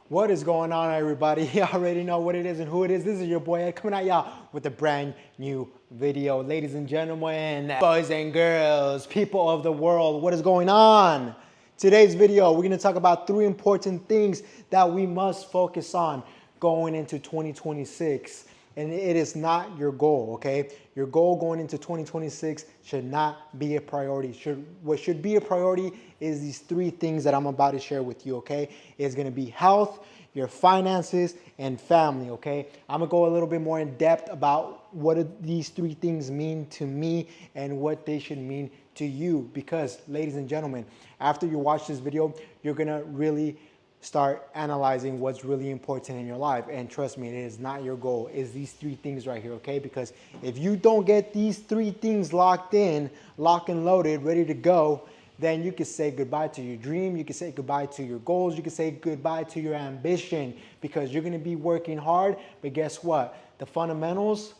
What is going on, everybody? You already know what it is and who it is. This is your boy Ed coming at y'all with a brand new video. Ladies and gentlemen, boys and girls, people of the world, what is going on? Today's video, we're gonna talk about 3 important things that we must focus on going into 2026. And it is not your goal, okay? Your goal going into 2026 should not be a priority. What should be a priority is these 3 things that I'm about to share with you, okay? It's gonna be health, your finances, and family, okay? I'm gonna go a little bit more in depth about what these 3 things mean to me and what they should mean to you. Because, ladies and gentlemen, after you watch this video, you're gonna really start analyzing what's really important in your life. And trust me, it is not your goal. It's these 3 things right here, okay? Because if you don't get these 3 things locked in, locked and loaded, ready to go, then you can say goodbye to your dream. You can say goodbye to your goals. You can say goodbye to your ambition, because you're gonna be working hard, but guess what? The fundamentals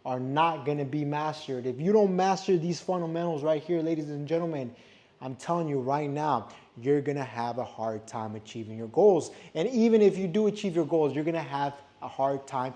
are not gonna be mastered. If you don't master these fundamentals right here, ladies and gentlemen, I'm telling you right now, you're gonna have a hard time achieving your goals. And even if you do achieve your goals, you're gonna have a hard time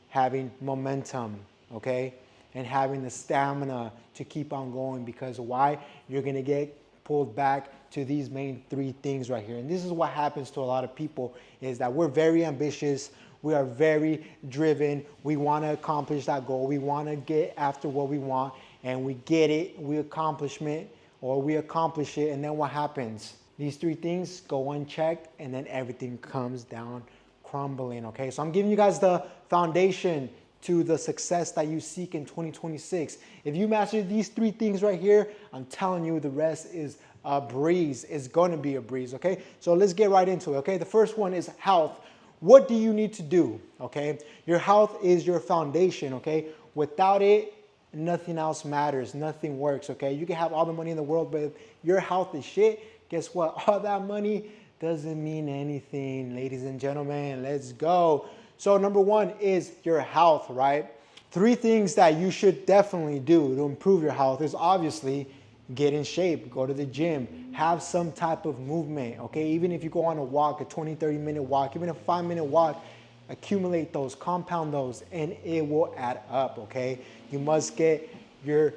having momentum, okay? And having the stamina to keep on going, because why? You're gonna get pulled back to these main 3 things right here. And this is what happens to a lot of people, is that we're very ambitious, we are very driven, we wanna accomplish that goal, we wanna get after what we want, and we get it, we accomplish it, and then what happens? These 3 things go unchecked, and then everything comes down crumbling, okay? So I'm giving you guys the foundation to the success that you seek in 2026. If you master these 3 things right here, I'm telling you, the rest is a breeze. It's gonna be a breeze, okay? So let's get right into it, okay? The first one is health. What do you need to do, okay? Your health is your foundation, okay? Without it, nothing else matters, nothing works, okay? You can have all the money in the world, but if your health is shit, guess what? All that money doesn't mean anything, ladies and gentlemen. Let's go. So number 1 is your health, right? 3 things that you should definitely do to improve your health is obviously get in shape, go to the gym, have some type of movement, okay? Even if you go on a walk, a 20, 30-minute walk, even a 5-minute walk, accumulate those, compound those, and it will add up, okay? You must get your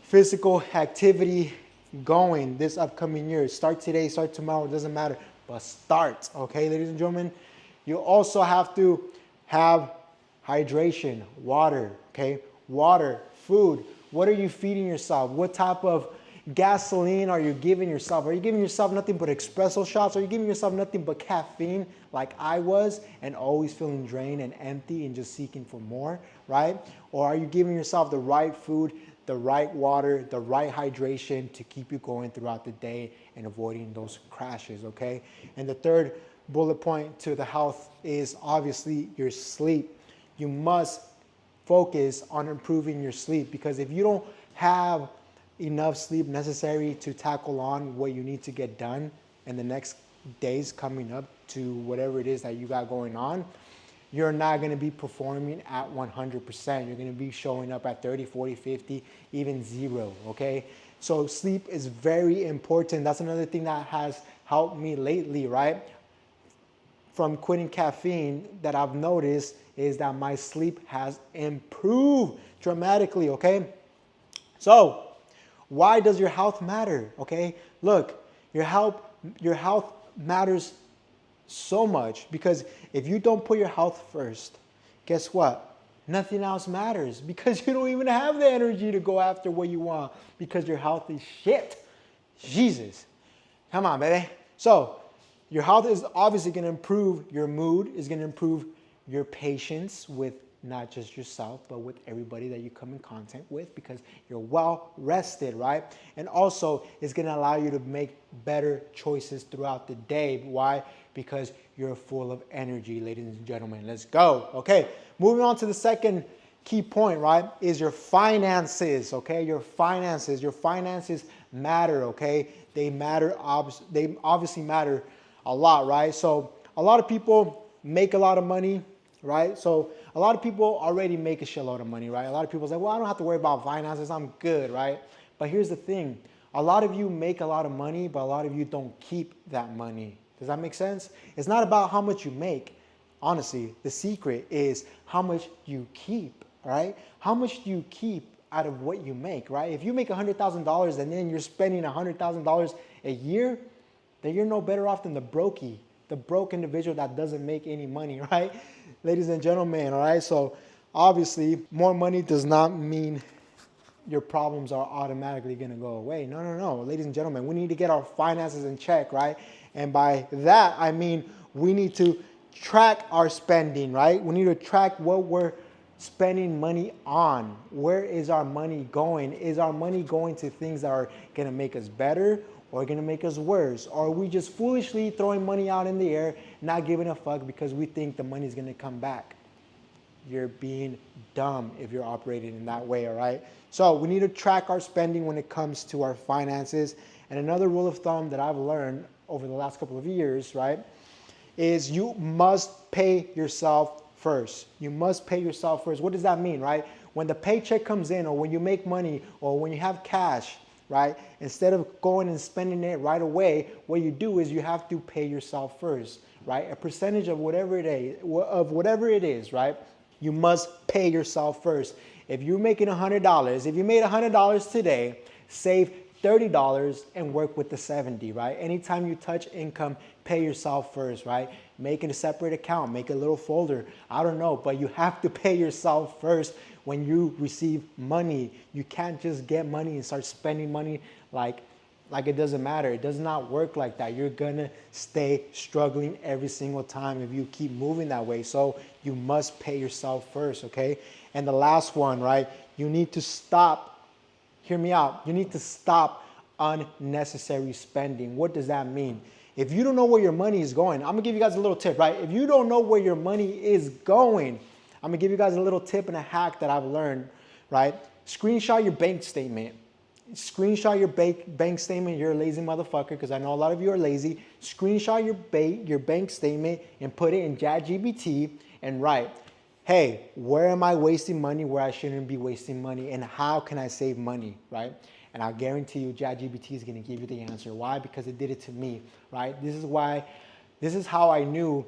physical activity going this upcoming year. Start today, start tomorrow, it doesn't matter, but start, okay, ladies and gentlemen? You also have to have hydration, water, okay? Water, food. What are you feeding yourself? What type of gasoline are you giving yourself? Are you giving yourself nothing but espresso shots? Are you giving yourself nothing but caffeine like I was, and always feeling drained and empty and just seeking for more, right? Or are you giving yourself the right food, the right water, the right hydration to keep you going throughout the day and avoiding those crashes, okay? And the third bullet point to the health is obviously your sleep. You must focus on improving your sleep, because if you don't have enough sleep necessary to tackle on what you need to get done in the next days coming up to whatever it is that you got going on, you're not going to be performing at 100%. You're going to be showing up at 30, 40, 50, even 0, okay? So sleep is very important. That's another thing that has helped me lately, right? From quitting caffeine, that I've noticed is that my sleep has improved dramatically, okay? So why does your health matter, okay? Look, your health matters so much, because if you don't put your health first, guess what? Nothing else matters, because you don't even have the energy to go after what you want, because your health is shit. Jesus. Come on, baby. So your health is obviously going to improve your mood, is going to improve your patience with not just yourself, but with everybody that you come in contact with, because you're well rested, right? And also, it's going to allow you to make better choices throughout the day. Why? Because you're full of energy, ladies and gentlemen. Let's go. Okay, moving on to the second key point, right, is your finances, okay? Your finances matter, okay? They obviously matter a lot, right? So a lot of people make a lot of money, right? So a lot of people already make a shitload of money, right? A lot of people say, well, I don't have to worry about finances, I'm good, right? But here's the thing. A lot of you make a lot of money, but a lot of you don't keep that money. Does that make sense? It's not about how much you make. Honestly, the secret is how much you keep, right? How much do you keep out of what you make, right? If you make $100,000 and then you're spending $100,000 a year, then you're no better off than the broke individual that doesn't make any money, right? Ladies and gentlemen, all right? So obviously, more money does not mean your problems are automatically going to go away. No, no, no. Ladies and gentlemen, we need to get our finances in check, right? And by that, I mean we need to track our spending, right? We need to track what we're spending money on. Where is our money going? Is our money going to things that are going to make us better or going to make us worse? Or are we just foolishly throwing money out in the air, not giving a fuck because we think the money's going to come back? You're being dumb if you're operating in that way, all right? So we need to track our spending when it comes to our finances. And another rule of thumb that I've learned over the last couple of years, right, is you must pay yourself first. You must pay yourself first. What does that mean, right? When the paycheck comes in or when you make money or when you have cash, right, instead of going and spending it right away, what you do is you have to pay yourself first, right? A percentage of whatever it is, right? You must pay yourself first. If you're making $100, if you made $100 today, save $30 and work with the 70, right? Anytime you touch income, pay yourself first, right? Make it a separate account, make a little folder. I don't know, but you have to pay yourself first when you receive money. You can't just get money and start spending money like it doesn't matter. It does not work like that. You're gonna stay struggling every single time if you keep moving that way. So you must pay yourself first, okay? And the last one, right? You need to stop, hear me out. You need to stop unnecessary spending. What does that mean? If you don't know where your money is going, I'm gonna give you guys a little tip, right? If you don't know where your money is going, I'm gonna give you guys a little tip and a hack that I've learned, right? Screenshot your bank statement. Screenshot your bank statement. You're a lazy motherfucker because I know a lot of you are lazy. Screenshot your bank statement and put it in ChatGPT and write, hey, where am I wasting money where I shouldn't be wasting money, and how can I save money, right? And I'll guarantee you ChatGPT is going to give you the answer. Why? Because it did it to me, right? This is how I knew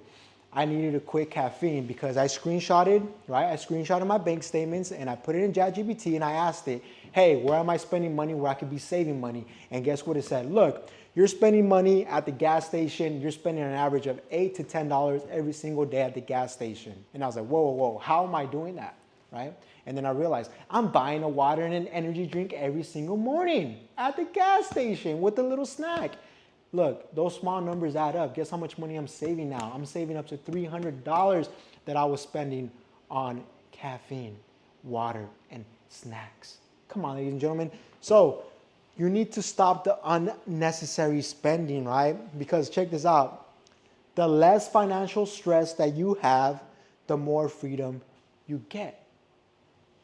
I needed to quit caffeine, because I screenshotted, right? I screenshotted my bank statements and I put it in ChatGPT and I asked it, hey, where am I spending money where I could be saving money? And guess what it said? Look, you're spending money at the gas station. You're spending an average of $8 to $10 every single day at the gas station. And I was like, whoa, whoa, whoa, how am I doing that, right? And then I realized I'm buying a water and an energy drink every single morning at the gas station with a little snack. Look, those small numbers add up. Guess how much money I'm saving now? I'm saving up to $300 that I was spending on caffeine, water, and snacks. Come on, ladies and gentlemen. So you need to stop the unnecessary spending, right? Because check this out. The less financial stress that you have, the more freedom you get.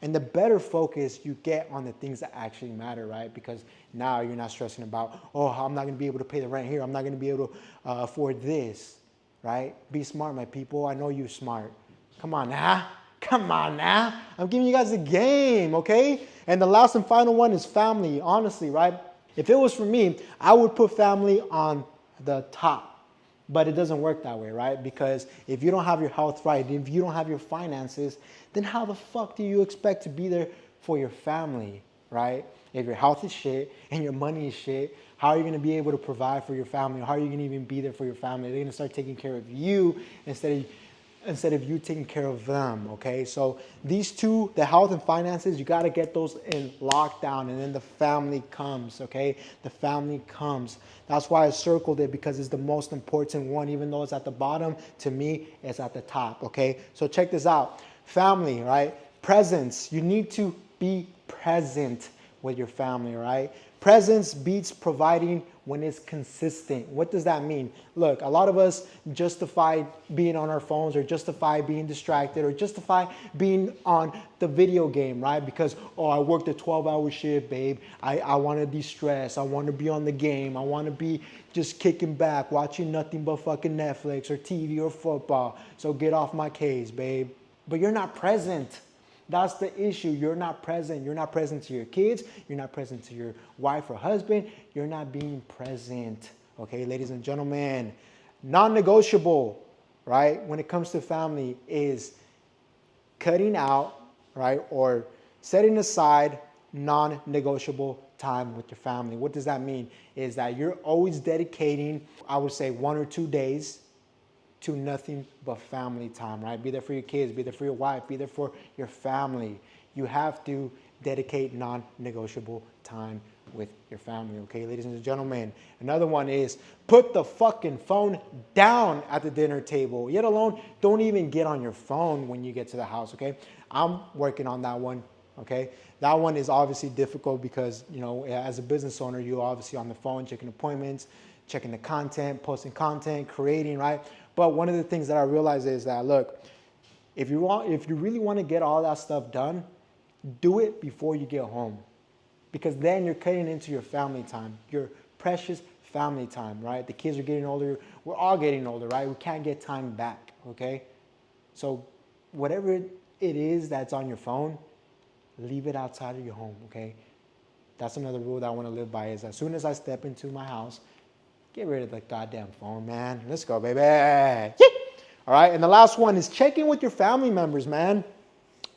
And the better focus you get on the things that actually matter, right? Because now you're not stressing about, oh, I'm not going to be able to pay the rent here. I'm not going to be able to afford this, right? Be smart, my people. I know you're smart. Come on now. Come on now. I'm giving you guys a game, okay? And the last and final one is family, honestly, right? If it was for me, I would put family on the top. But it doesn't work that way, right? Because if you don't have your health right, if you don't have your finances, then how the fuck do you expect to be there for your family, right? If your health is shit and your money is shit, how are you going to be able to provide for your family? How are you going to even be there for your family? They're going to start taking care of you instead of you taking care of them, okay? So these two, the health and finances, you got to get those in lockdown, and then the family comes, okay? The family comes. That's why I circled it, because it's the most important one. Even though it's at the bottom, to me, it's at the top, okay? So check this out. Family, right? Presence. You need to be present with your family, right? Presence beats providing when it's consistent. What does that mean? Look, a lot of us justify being on our phones, or justify being distracted, or justify being on the video game, right? Because, oh, I worked a 12-hour shift, babe. I want to de-stress. I want to be on the game. I want to be just kicking back, watching nothing but fucking Netflix or TV or football. So get off my case, babe. But you're not present. That's the issue. You're not present. You're not present to your kids. You're not present to your wife or husband. You're not being present. Okay, ladies and gentlemen, Non-negotiable, right, when it comes to family is cutting out, right, or setting aside non-negotiable time with your family. What does that mean? Is that you're always dedicating, I would say, 1 or 2 days to nothing but family time, right? Be there for your kids, be there for your wife, be there for your family. You have to dedicate non-negotiable time with your family, okay, ladies and gentlemen. Another one is put the fucking phone down at the dinner table. Yet alone, don't even get on your phone when you get to the house, okay? I'm working on that one, okay? That one is obviously difficult because, you know, as a business owner, you're obviously on the phone, checking appointments, checking the content, posting content, creating, right? But one of the things that I realize is that, look, if you really want to get all that stuff done, do it before you get home, because then you're cutting into your family time, your precious family time, right? The kids are getting older. We're all getting older, right? We can't get time back, okay? So whatever it is that's on your phone, leave it outside of your home, okay? That's another rule that I want to live by, is as soon as I step into my house, get rid of the goddamn phone, man. Let's go, baby. Yee! All right, and the last one is check in with your family members, man.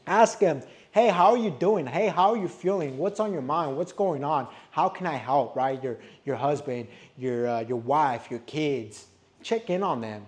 Ask them, hey, how are you doing? Hey, how are you feeling? What's on your mind? What's going on? How can I help, right? Your husband, your wife, your kids. Check in on them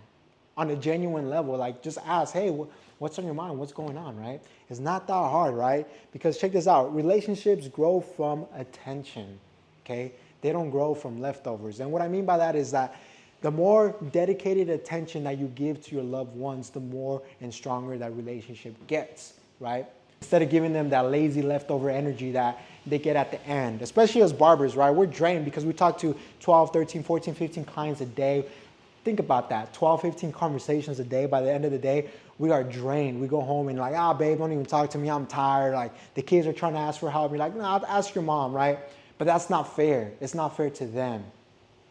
on a genuine level. Like, just ask, hey, what's on your mind? What's going on, right? It's not that hard, right? Because check this out. Relationships grow from attention, okay? They don't grow from leftovers. And what I mean by that is that the more dedicated attention that you give to your loved ones, the more and stronger that relationship gets, right? Instead of giving them that lazy leftover energy that they get at the end, especially as barbers, right? We're drained because we talk to 12, 13, 14, 15 clients a day. Think about that, 12, 15 conversations a day. By the end of the day, we are drained. We go home and like, babe, don't even talk to me. I'm tired. Like, the kids are trying to ask for help. You're like, no, ask your mom, right? But that's not fair. It's not fair to them,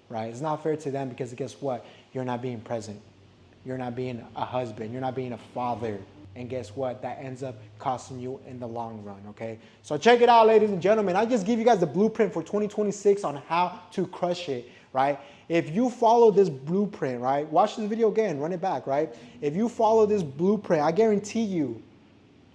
right? It's not fair to them because guess what? You're not being present. You're not being a husband. You're not being a father. And guess what? That ends up costing you in the long run, okay? So check it out, ladies and gentlemen. I just give you guys the blueprint for 2026 on how to crush it, right? If you follow this blueprint, right? Watch this video again, run it back, right? If you follow this blueprint, I guarantee you,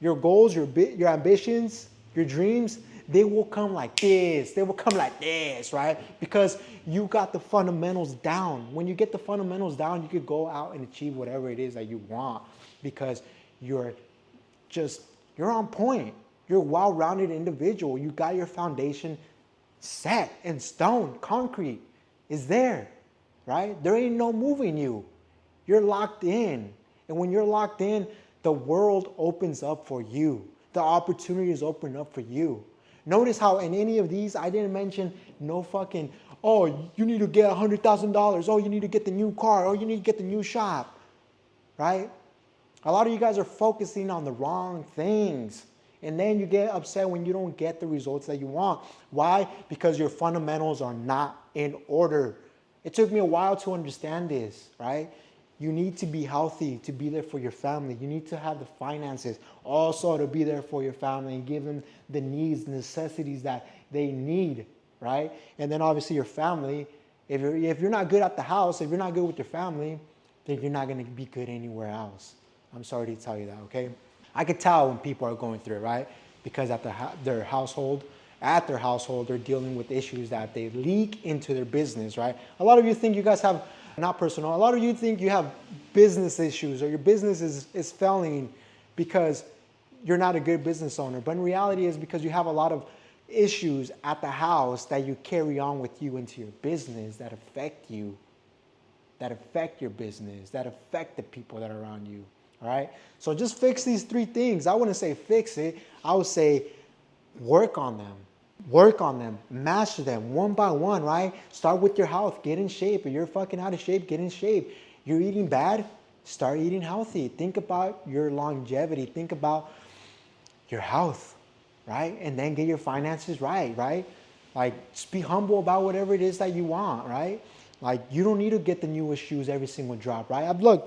your goals, your ambitions, your dreams, they will come like this. They will come like this, right? Because you got the fundamentals down. When you get the fundamentals down, you could go out and achieve whatever it is that you want, because you're on point. You're a well-rounded individual. You got your foundation set in stone, concrete is there, right? There ain't no moving you. You're locked in. And when you're locked in, the world opens up for you. The opportunities open up for you. Notice how in any of these, I didn't mention no fucking, oh, you need to get $100,000. Oh, you need to get the new car. Oh, you need to get the new shop, right? A lot of you guys are focusing on the wrong things. And then you get upset when you don't get the results that you want. Why? Because your fundamentals are not in order. It took me a while to understand this, right? You need to be healthy to be there for your family. You need to have the finances also to be there for your family and give them the needs, necessities that they need, right? And then obviously your family, if you're not good at the house, if you're not good with your family, then you're not going to be good anywhere else. I'm sorry to tell you that, okay? I could tell when people are going through it, right? Because at their household, they're dealing with issues that they leak into their business, right? A lot of you think you guys have, not personal, a lot of you think you have business issues or your business is failing because you're not a good business owner. But in reality, it's because you have a lot of issues at the house that you carry on with you into your business that affect you, that affect your business, that affect the people that are around you. All right. So just fix these 3 things. I wouldn't say fix it. I would say work on them. Work on them. Master them one by one, right? Start with your health. Get in shape. If you're fucking out of shape, get in shape. You're eating bad, start eating healthy. Think about your longevity. Think about your health, right? And then get your finances right, right? Like, just be humble about whatever it is that you want, right? Like, you don't need to get the newest shoes every single drop, right? Look,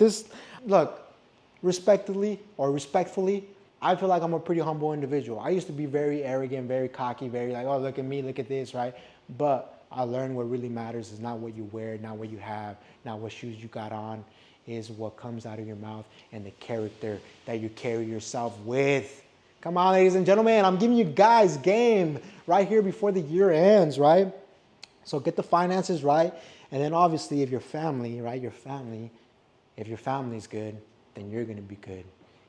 respectfully, I feel like I'm a pretty humble individual. I used to be very arrogant, very cocky, very like, oh, look at me, look at this, right? But I learned what really matters is not what you wear, not what you have, not what shoes you got on, is what comes out of your mouth and the character that you carry yourself with. Come on, ladies and gentlemen, I'm giving you guys game right here before the year ends, right? So get the finances right. And then obviously if your family, right, if your family's good, then you're going to be good.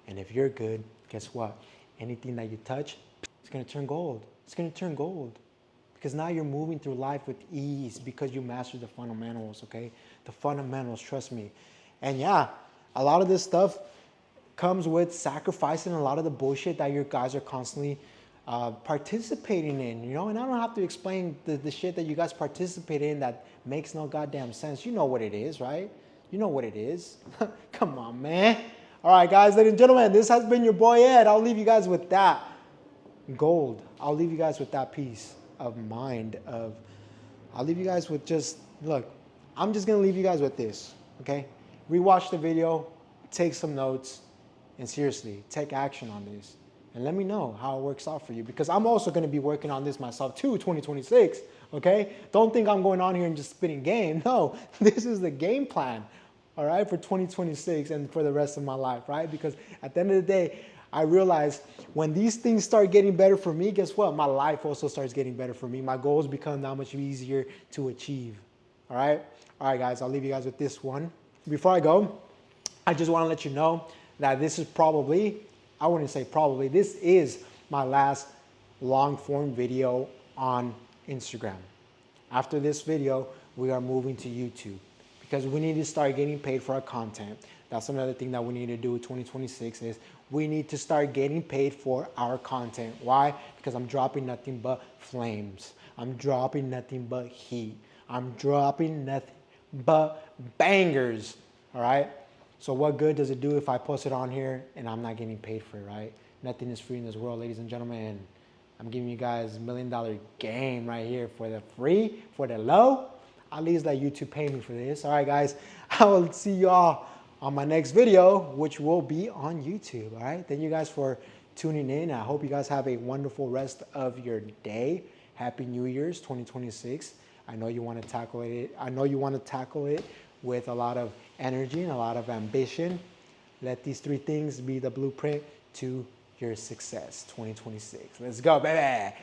And if you're good, guess what? Anything that you touch, it's going to turn gold. It's going to turn gold. Because now you're moving through life with ease because you mastered the fundamentals, okay? The fundamentals, trust me. And yeah, a lot of this stuff comes with sacrificing a lot of the bullshit that your guys are constantly participating in, you know? And I don't have to explain the shit that you guys participate in that makes no goddamn sense. You know what it is, right? You know what it is. Come on, man. All right, guys, ladies and gentlemen, this has been your boy Ed. I'll leave you guys with that gold. I'll leave you guys with that peace of mind of, I'll leave you guys with just, look, I'm just going to leave you guys with this, okay? Rewatch the video, take some notes, and seriously, take action on this. And let me know how it works out for you, because I'm also going to be working on this myself too, 2026, okay? Don't think I'm going on here and just spitting game. No, this is the game plan, all right, for 2026 and for the rest of my life, right? Because at the end of the day, I realize when these things start getting better for me, guess what? My life also starts getting better for me. My goals become that much easier to achieve, all right? All right, guys, I'll leave you guys with this one. Before I go, I just want to let you know that this is probably, I wouldn't say probably, this is my last long form video on Instagram. After this video, we are moving to YouTube because we need to start getting paid for our content. That's another thing that we need to do in 2026 is we need to start getting paid for our content. Why? Because I'm dropping nothing but flames. I'm dropping nothing but heat. I'm dropping nothing but bangers, all right? So what good does it do if I post it on here and I'm not getting paid for it, right? Nothing is free in this world, ladies and gentlemen. I'm giving you guys $1 million game right here for the free, for the low. At least let YouTube pay me for this. All right, guys, I will see y'all on my next video, which will be on YouTube, all right? Thank you guys for tuning in. I hope you guys have a wonderful rest of your day. Happy New Year's 2026. I know you want to tackle it. I know you want to tackle it with a lot of energy and a lot of ambition. Let these 3 things be the blueprint to your success 2026. Let's go, baby.